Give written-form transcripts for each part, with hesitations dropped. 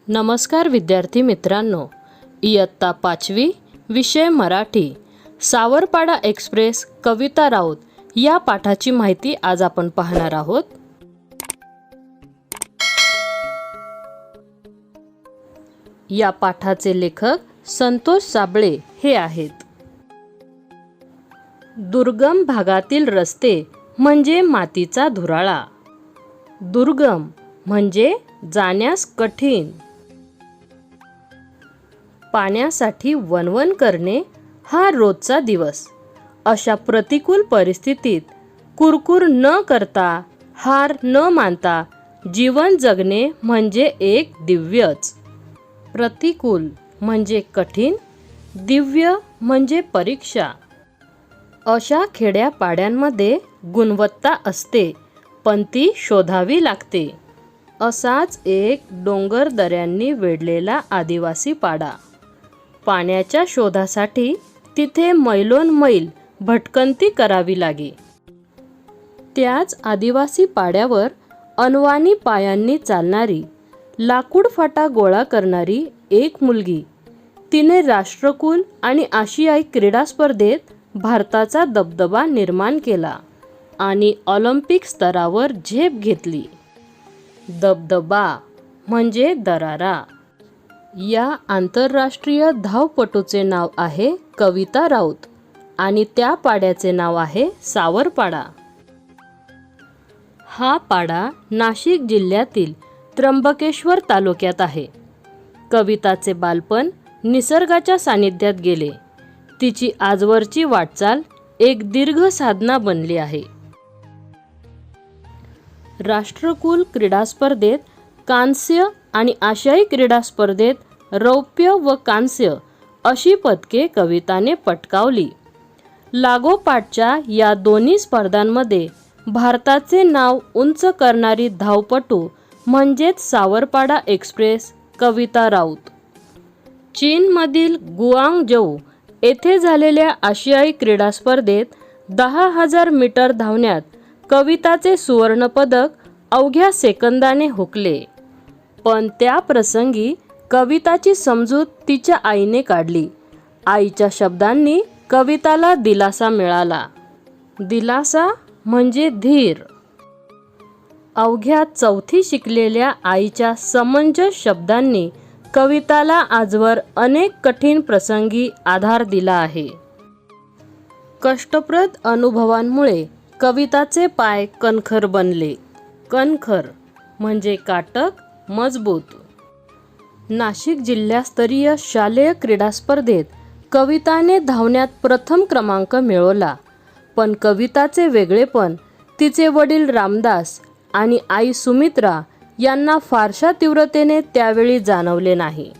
नमस्कार विद्यार्थी मित्रांनो, इयत्ता 5वी विषय मराठी सावरपाडा एक्सप्रेस कविता राऊत या पाठाची माहिती आज आपण पाहणार आहोत. या पाठाचे लेखक संतोष साबळे हे आहेत. दुर्गम भागातील रस्ते म्हणजे मातीचा धुराळा. दुर्गम म्हणजे जाण्यास कठीण. पाण्यासाठी वणवण करणे हा रोजचा दिवस. अशा प्रतिकूल परिस्थितीत कुरकुर न करता, हार न मानता जीवन जगणे म्हणजे एक दिव्यच. प्रतिकूल म्हणजे कठीण, दिव्य म्हणजे परीक्षा. अशा खेड्यापाड्यांमध्ये गुणवत्ता असते, पण ती शोधावी लागते. असाच एक डोंगर दऱ्यांनी वेढलेला आदिवासी पाडा. पाण्याच्या शोधासाठी तिथे मैलोनमैल भटकंती करावी लागे. त्याच आदिवासी पाड्यावर अनवाणी पायांनी चालणारी, लाकूड फाटा गोळा करणारी एक मुलगी. तिने राष्ट्रकुल आणि आशियाई क्रीडा स्पर्धेत भारताचा दबदबा निर्माण केला आणि ऑलिम्पिक स्तरावर झेप घेतली. दबदबा म्हणजे दरारा. या आंतरराष्ट्रीय धावपटूचे नाव आहे कविता राऊत आणि त्या पाड्याचे नाव आहे सावरपाडा. हा पाडा नाशिक जिल्ह्यातील त्र्यंबकेश्वर तालुक्यात आहे. कविताचे बालपण निसर्गाच्या सानिध्यात गेले. तिची आजवरची वाटचाल एक दीर्घ साधना बनली आहे. राष्ट्रकुल क्रीडा स्पर्धेत कांस्य आणि आशियाई क्रीडा स्पर्धेत रौप्य व कांस्य अशी पदके कविताने पटकावली. लागोपाठच्या या दोन्ही स्पर्धांमध्ये भारताचे नाव उंच करणारी धावपटू म्हणजेच सावरपाडा एक्सप्रेस कविता राऊत. चीनमधील गुआंगझोऊ येथे झालेल्या आशियाई क्रीडा स्पर्धेत 10,000 मीटर धावण्यात कविताचे सुवर्णपदक अवघ्या सेकंदाने हुकले. पण त्या प्रसंगी कविताची समजूत तिच्या आईने काढली. आईच्या शब्दांनी कविताला दिलासा मिळाला. दिलासा म्हणजे धीर. अवघ्या 4थी शिकलेल्या आईच्या समंजस शब्दांनी कविताला आजवर अनेक कठीण प्रसंगी आधार दिला आहे. कष्टप्रद अनुभवांमुळे कविताचे पाय कणखर बनले. कणखर म्हणजे काटक, मजबूत. नाशिक जिल्हास्तरीय शालेय क्रीडा स्पर्धेत कविताने धावण्यात प्रथम क्रमांक मिळवला. पण कविताचे वेगळेपण तिचे वडील रामदास आणि आई सुमित्रा यांना फारशा तीव्रतेने त्यावेळी जाणवले नाही.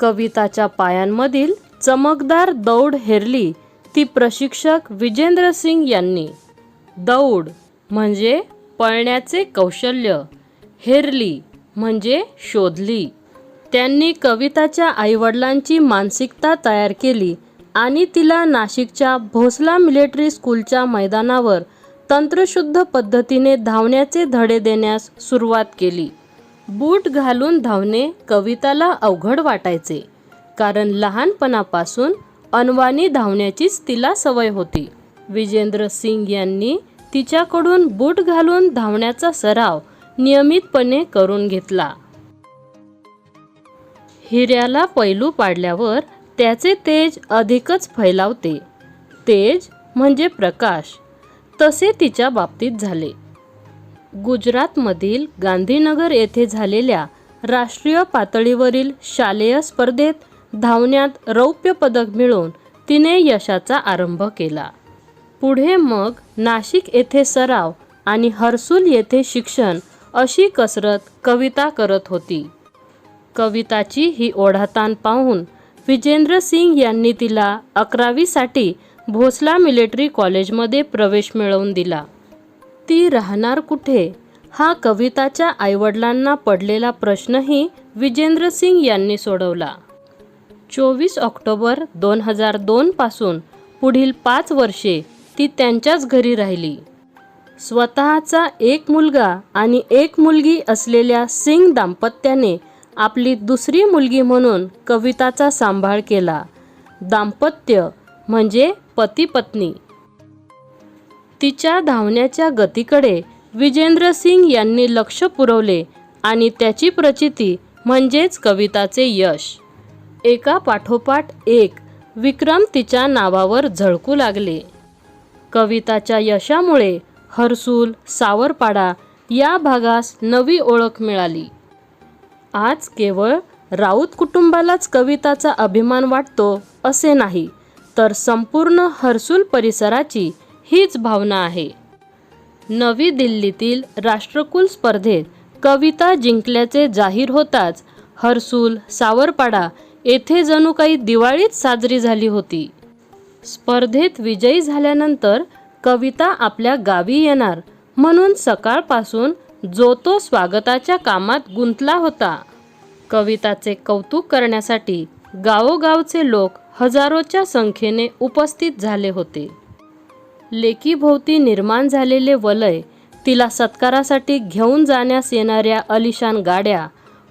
कविताच्या पायांमधील चमकदार दौड हेरली ती प्रशिक्षक विजेंद्र सिंग यांनी. दौड म्हणजे पळण्याचे कौशल्य, हेरली म्हणजे शोधली. त्यांनी कविताच्या आईवडिलांची मानसिकता तयार केली आणि तिला नाशिकच्या भोसला मिलिटरी स्कूलच्या मैदानावर तंत्रशुद्ध पद्धतीने धावण्याचे धडे देण्यास सुरुवात केली. बूट घालून धावणे कविताला अवघड वाटायचे, कारण लहानपणापासून अनवाणी धावण्याचीच तिला सवय होती. विजेंद्र सिंग यांनी तिच्याकडून बूट घालून धावण्याचा सराव नियमितपणे करून घेतला. हिऱ्याला पैलू पाडल्यावर त्याचे तेज अधिकच फैलावते. तेज म्हणजे प्रकाश. तसे तिच्या बाबतीत झाले. गुजरातमधील गांधीनगर येथे झालेल्या राष्ट्रीय पातळीवरील शालेय स्पर्धेत धावण्यात रौप्य पदक मिळवून तिने यशाचा आरंभ केला. पुढे मग नाशिक येथे सराव आणि हर्सुल येथे शिक्षण अशी कसरत कविता करत होती. कविताची ही ओढाताण पाहून विजेंद्र सिंग यांनी तिला 11वीसाठी भोसला मिलिटरी कॉलेजमध्ये प्रवेश मिळवून दिला. ती राहणार कुठे हा कविताच्या आईवडिलांना पडलेला प्रश्नही विजेंद्र सिंग यांनी सोडवला. 24 ऑक्टोबर 2002 पासून पुढील 5 वर्षे ती त्यांच्याच घरी राहिली. स्वतःचा एक मुलगा आणि एक मुलगी असलेल्या सिंग दाम्पत्याने आपली दुसरी मुलगी म्हणून कविताचा सांभाळ केला. दाम्पत्य म्हणजे पती पत्नी. तिच्या धावण्याच्या गतीकडे विजेंद्र सिंग यांनी लक्ष पुरवले आणि त्याची प्रचिती म्हणजेच कविताचे यश. एका पाठोपाठ एक विक्रम तिच्या नावावर झळकू लागले. कविताच्या यशामुळे हर्सूल, सावरपाडा या भागास नवी ओळख मिळाली. आज केवळ राऊत कुटुंबालाच कविताचा अभिमान वाटतो असे नाही, तर संपूर्ण हर्सूल परिसराची हीच भावना आहे. नवी दिल्लीतील राष्ट्रकुल स्पर्धेत कविता जिंकल्याचे जाहीर होताच हर्सूल, सावरपाडा येथे जणू काही दिवाळीच साजरी झाली होती. स्पर्धेत विजयी झाल्यानंतर कविता आपल्या गावी येणार म्हणून सकाळपासून जो तो स्वागताच्या कामात गुंतला होता. कविताचे कौतुक करण्यासाठी गावोगावचे लोक हजारोच्या संख्येने उपस्थित झाले होते. लेकीभोवती निर्माण झालेले वलय, तिला सत्कारासाठी घेऊन जाण्यास येणाऱ्या आलिशान गाड्या,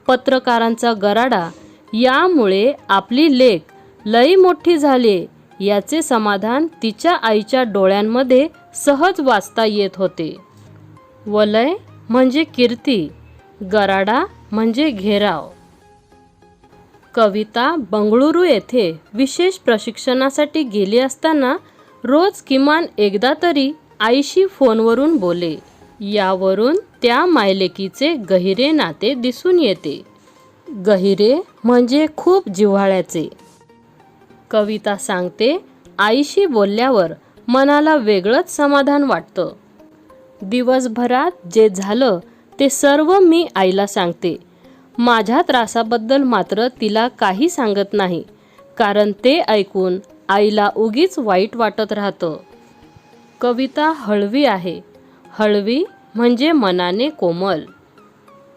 पत्रकारांचा गराडा यामुळे आपली लेक लई मोठी झाली याचे समाधान तिच्या आईच्या डोळ्यांमध्ये सहज वाचता येत होते. वलय म्हणजे कीर्ती, गराडा म्हणजे घेराव. कविता बंगळुरू येथे विशेष प्रशिक्षणासाठी गेली असताना रोज किमान एकदा तरी आईशी फोनवरून बोले. यावरून त्या मायलेकीचे गहिरे नाते दिसून येते. गहिरे म्हणजे खूप जिव्हाळ्याचे. कविता सांगते, आईशी बोलल्यावर मनाला वेगळंच समाधान वाटतं. दिवसभरात जे झालं ते सर्व मी आईला सांगते. माझ्या त्रासाबद्दल मात्र तिला काही सांगत नाही, कारण ते ऐकून आईला उगीच वाईट वाटत राहतं. कविता हळवी आहे. हळवी म्हणजे मनाने कोमल.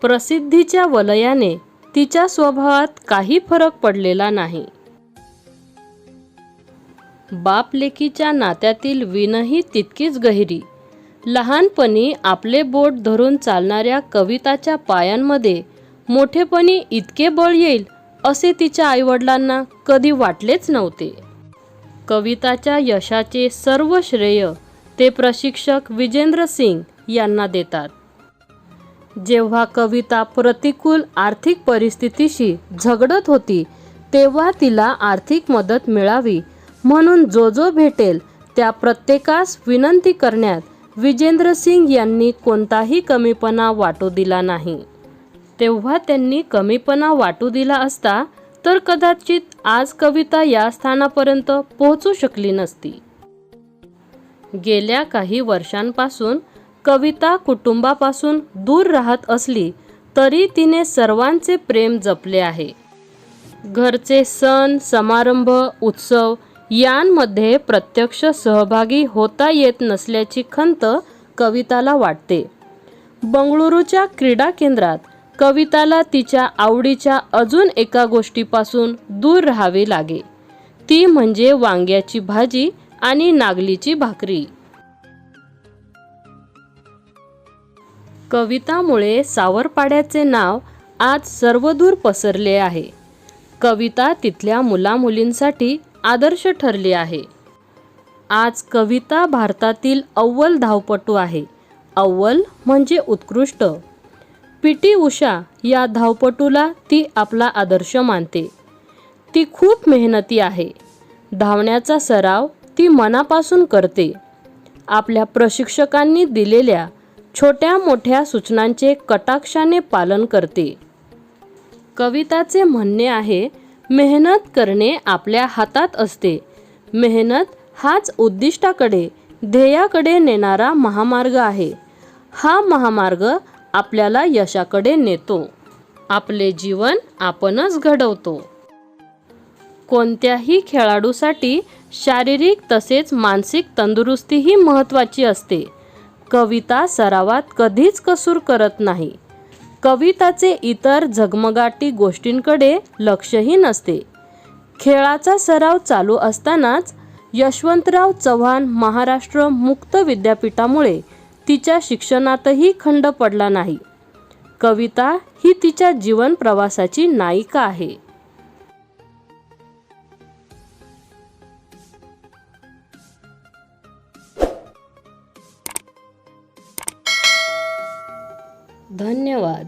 प्रसिद्धीच्या वलयाने तिच्या स्वभावात काही फरक पडलेला नाही. बाप लेकीच्या नात्यातील विणही तितकीच गहिरी. लहानपणी आपले बोट धरून चालणाऱ्या कविताच्या पायांमध्ये मोठेपणी इतके बळ येईल असे तिच्या आईवडिलांना कधी वाटलेच नव्हते. कविताच्या यशाचे सर्व श्रेय ते प्रशिक्षक विजेंद्र सिंग यांना देतात. जेव्हा कविता प्रतिकूल आर्थिक परिस्थितीशी झगडत होती, तेव्हा तिला आर्थिक मदत मिळावी म्हणून जो भेटेल त्या प्रत्येकास विनंती करण्यात विजेंद्र सिंग यांनी कोणताही कमीपणा वाटू दिला नाही. तेव्हा त्यांनी कमीपणा वाटू दिला असता तर कदाचित आज कविता या स्थानापर्यंत पोहोचू शकली नसती. गेल्या काही वर्षांपासून कविता कुटुंबापासून दूर राहत असली तरी तिने सर्वांचे प्रेम जपले आहे. घरचे सण, समारंभ, उत्सव यांमध्ये प्रत्यक्ष सहभागी होता येत नसल्याची खंत कविताला वाटते. बंगळुरूच्या क्रीडा केंद्रात कविताला तिच्या आवडीच्या अजून एका गोष्टीपासून दूर राहावे लागे. ती म्हणजे वांग्याची भाजी आणि नागलीची भाकरी. कवितामुळे सावरपाड्याचे नाव आज सर्वदूर पसरले आहे. कविता तिथल्या मुलामुलींसाठी आदर्श ठरली आहे. आज कविता भारतातील अव्वल धावपटू आहे. अव्वल म्हणजे उत्कृष्ट. पी.टी. उषा या धावपटूला ती आपला आदर्श मानते. ती खूप मेहनती आहे. धावण्याचा सराव ती मनापासून करते. आपल्या प्रशिक्षकांनी दिलेल्या छोट्या मोठ्या सूचनांचे कटाक्षाने पालन करते. कविताचे म्हणणे आहे, मेहनत करणे आपल्या हातात असते. मेहनत हाच उद्दिष्टाकडे, ध्येयाकडे नेणारा महामार्ग आहे. हा महामार्ग आपल्याला यशाकडे नेतो. आपले जीवन आपणच घडवतो. कोणत्याही खेळाडूसाठी शारीरिक तसेच मानसिक तंदुरुस्तीही महत्त्वाची असते. कविता सरावात कधीच कसूर करत नाही. कविताचे इतर झगमगाटी गोष्टींकडे लक्षही नसते. खेळाचा सराव चालू असतानाच यशवंतराव चव्हाण महाराष्ट्र मुक्त विद्यापीठामुळे तिच्या शिक्षणातही खंड पडला नाही. कविता ही तिच्या जीवन प्रवासाची नायिका आहे. धन्यवाद.